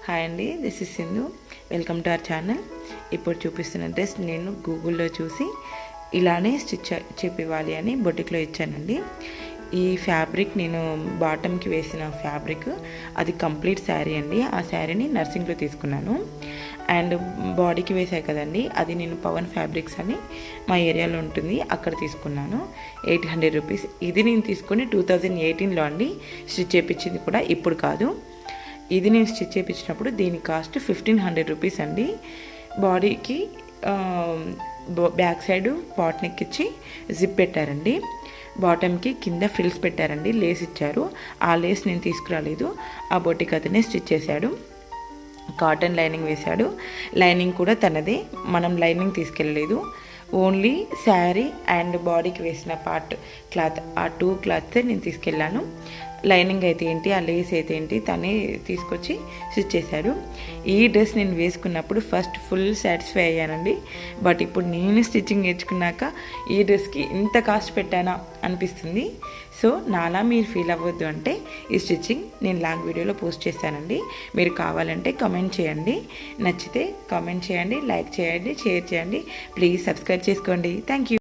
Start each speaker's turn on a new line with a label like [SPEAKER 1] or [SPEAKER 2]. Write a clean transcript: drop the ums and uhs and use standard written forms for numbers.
[SPEAKER 1] Hi అండి, this is Sindhu. Welcome to our channel. ఇప్పుడు చూపిస్తున్న డ్రెస్ నేను గూగుల్లో చూసి ఇలానే స్టిచ్ చేపివ్వాలి అని బొటిక్లో ఇచ్చానండి. ఈ ఫ్యాబ్రిక్ నేను బాటమ్కి వేసిన ఫ్యాబ్రిక్ అది కంప్లీట్ శారీ అండి. ఆ శారీని నర్సింగ్లో తీసుకున్నాను. అండ్ బాడీకి వేసాయి కదండి, అది నేను పవన్ ఫ్యాబ్రిక్స్ అని మా ఏరియాలో ఉంటుంది, అక్కడ తీసుకున్నాను. 800 రూపీస్. ఇది నేను తీసుకొని 2018లో అండి స్టిచ్ చేయించింది కూడా, ఇప్పుడు కాదు. ఇది నేను స్టిచ్ చేయించినప్పుడు దీని కాస్ట్ 1500 రూపీస్ అండి. బాడీకి బ్యాక్ సైడ్ పాట్ నెక్ ఇచ్చి జిప్ పెట్టారండి. బాటమ్కి కింద ఫ్రిల్స్ పెట్టారండి, లేస్ ఇచ్చారు. ఆ లేస్ నేను తీసుకురాలేదు, ఆ బొటిక్ అతనే స్టిచ్ చేశాడు. కాటన్ లైనింగ్ వేశాడు. లైనింగ్ కూడా తనదే, మనం లైనింగ్ తీసుకెళ్ళలేదు. ఓన్లీ శారీ అండ్ బాడీకి వేసిన పార్ట్ క్లాత్, ఆ 2 క్లాత్సే నేను తీసుకెళ్ళాను. లైనింగ్ అయితే ఏంటి, ఆ లేస్ అయితే ఏంటి తనే తీసుకొచ్చి స్టిచ్ చేశాడు. ఈ డ్రెస్ నేను వేసుకున్నప్పుడు ఫస్ట్ ఫుల్ సాటిస్ఫై అయ్యానండి. బట్ ఇప్పుడు నేను స్టిచ్చింగ్ నేర్చుకున్నాక ఈ డ్రెస్కి ఇంత కాస్ట్ పెట్టానా అనిపిస్తుంది. సో నాలా మీరు ఫీల్ అవ్వద్దు అంటే ఈ స్టిచ్చింగ్ నేను లాంగ్ వీడియోలో పోస్ట్ చేశానండి. మీరు కావాలంటే కామెంట్ చేయండి, నచ్చితే కామెంట్ చేయండి, లైక్ చేయండి, షేర్ చేయండి. ప్లీజ్ సబ్స్క్రైబ్ చేసుకోండి. Thank you.